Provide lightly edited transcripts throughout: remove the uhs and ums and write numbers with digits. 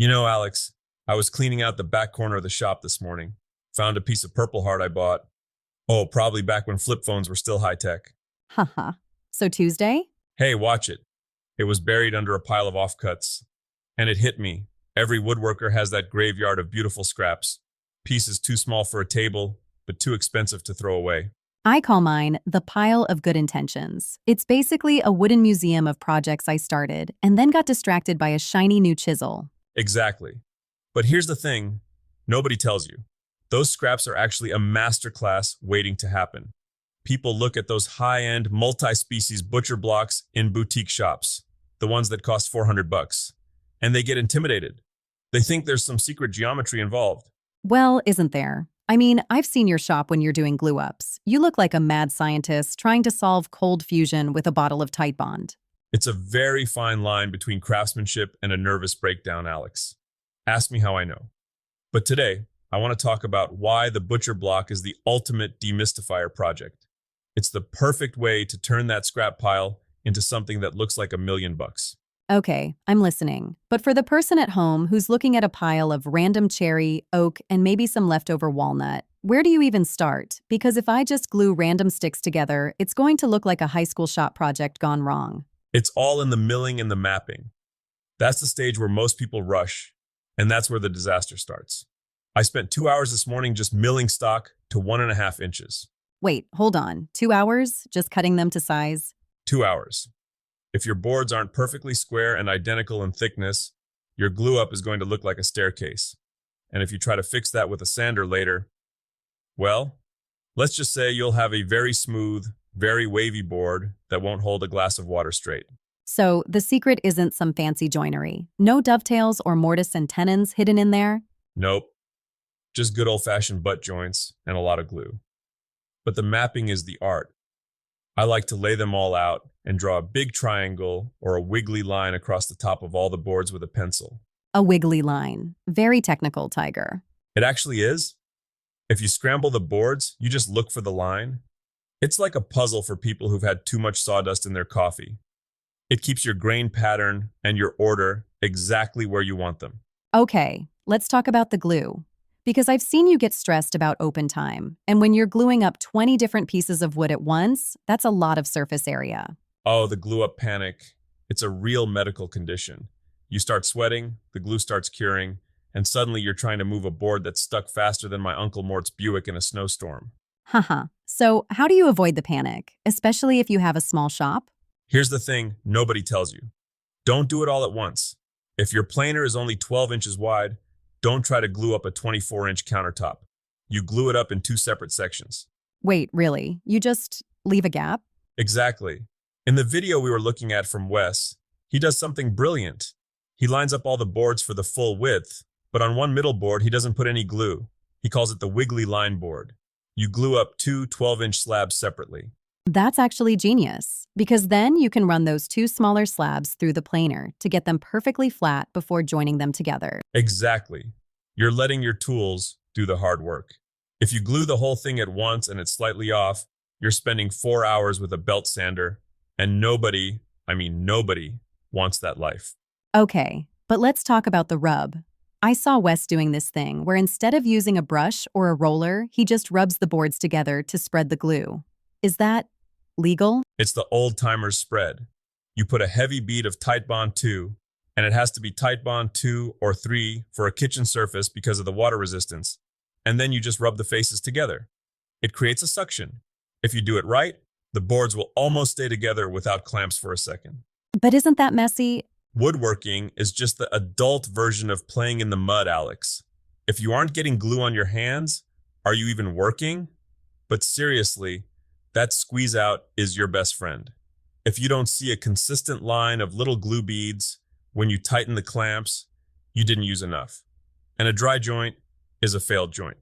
Alex, I was cleaning out the back corner of the shop this morning. Found a piece of purple heart I bought. Oh, probably back when flip phones were still high tech. Haha. So Tuesday? Hey, watch it. It was buried under a pile of offcuts. And it hit me. Every woodworker has that graveyard of beautiful scraps. Pieces too small for a table, but too expensive to throw away. I call mine the pile of good intentions. It's basically a wooden museum of projects I started and then got distracted by a shiny new chisel. Exactly. But here's the thing nobody tells you. Those scraps are actually a masterclass waiting to happen. People look at those high-end, multi-species butcher blocks in boutique shops, the ones that cost 400 bucks, and they get intimidated. They think there's some secret geometry involved. Well, isn't there? I mean, I've seen your shop when you're doing glue-ups. You look like a mad scientist trying to solve cold fusion with a bottle of Tite Bond. It's a very fine line between craftsmanship and a nervous breakdown, Alex. Ask me how I know. But today, I want to talk about why the butcher block is the ultimate demystifier project. It's the perfect way to turn that scrap pile into something that looks like $1,000,000. Okay, I'm listening. But for the person at home who's looking at a pile of random cherry, oak, and maybe some leftover walnut, where do you even start? Because if I just glue random sticks together, it's going to look like a high school shop project gone wrong. It's all in the milling and the mapping. That's the stage where most people rush, and that's where the disaster starts. I spent 2 hours this morning just milling stock to 1.5 inches. Wait, hold on. 2 hours? Just cutting them to size? 2 hours. If your boards aren't perfectly square and identical in thickness, your glue up is going to look like a staircase. And if you try to fix that with a sander later, well, let's just say you'll have a very smooth, very wavy board that won't hold a glass of water straight. So the secret isn't some fancy joinery. No dovetails or mortise and tenons hidden in there? Nope, just good old-fashioned butt joints and a lot of glue. But the mapping is the art. I like to lay them all out and draw a big triangle or a wiggly line across the top of all the boards with a pencil. A wiggly line. Very technical, Tiger. It actually is. If you scramble the boards, you just look for the line. It's like a puzzle for people who've had too much sawdust in their coffee. It keeps your grain pattern and your order exactly where you want them. Okay, let's talk about the glue. Because I've seen you get stressed about open time, and when you're gluing up 20 different pieces of wood at once, that's a lot of surface area. Oh, the glue up panic. It's a real medical condition. You start sweating, the glue starts curing, and suddenly you're trying to move a board that's stuck faster than my Uncle Mort's Buick in a snowstorm. Haha. So how do you avoid the panic, especially if you have a small shop? Here's the thing nobody tells you. Don't do it all at once. If your planer is only 12 inches wide, don't try to glue up a 24-inch countertop. You glue it up in two separate sections. Wait, really? You just leave a gap? Exactly. In the video we were looking at from Wes, he does something brilliant. He lines up all the boards for the full width, but on one middle board he doesn't put any glue. He calls it the wiggly line board. You glue up two 12-inch slabs separately. That's actually genius, because then you can run those two smaller slabs through the planer to get them perfectly flat before joining them together. Exactly. You're letting your tools do the hard work. If you glue the whole thing at once and it's slightly off, you're spending 4 hours with a belt sander, and nobody wants that life. Okay, but let's talk about the rub. I saw Wes doing this thing where instead of using a brush or a roller, he just rubs the boards together to spread the glue. Is that legal? It's the old-timers spread. You put a heavy bead of Tite Bond 2, and it has to be Tite Bond 2 or 3 for a kitchen surface because of the water resistance, and then you just rub the faces together. It creates a suction. If you do it right, the boards will almost stay together without clamps for a second. But isn't that messy? Woodworking is just the adult version of playing in the mud, Alex. If you aren't getting glue on your hands, are you even working? But seriously, that squeeze out is your best friend. If you don't see a consistent line of little glue beads when you tighten the clamps, you didn't use enough. And a dry joint is a failed joint.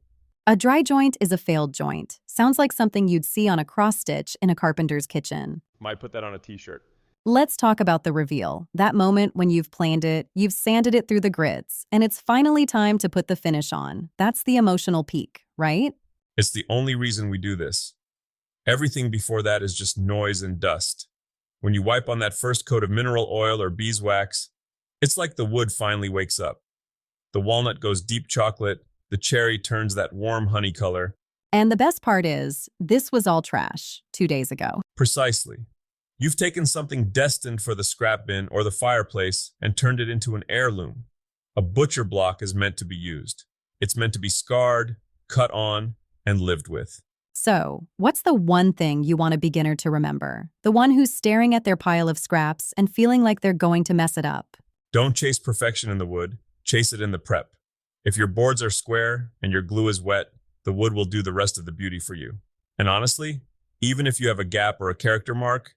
A dry joint is a failed joint. Sounds like something you'd see on a cross stitch in a carpenter's kitchen. Might put that on a t-shirt. Let's talk about the reveal. That moment when you've planed it, you've sanded it through the grits, and it's finally time to put the finish on. That's the emotional peak, right? It's the only reason we do this. Everything before that is just noise and dust. When you wipe on that first coat of mineral oil or beeswax, it's like the wood finally wakes up. The walnut goes deep chocolate, the cherry turns that warm honey color. And the best part is, this was all trash 2 days ago. Precisely. You've taken something destined for the scrap bin or the fireplace and turned it into an heirloom. A butcher block is meant to be used. It's meant to be scarred, cut on, and lived with. So, what's the one thing you want a beginner to remember? The one who's staring at their pile of scraps and feeling like they're going to mess it up. Don't chase perfection in the wood, chase it in the prep. If your boards are square and your glue is wet, the wood will do the rest of the beauty for you. And honestly, even if you have a gap or a character mark,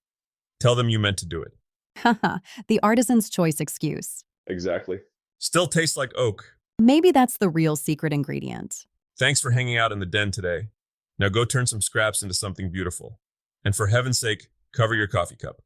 tell them you meant to do it. Haha, the artisan's choice excuse. Exactly. Still tastes like oak. Maybe that's the real secret ingredient. Thanks for hanging out in the den today. Now go turn some scraps into something beautiful. And for heaven's sake, cover your coffee cup.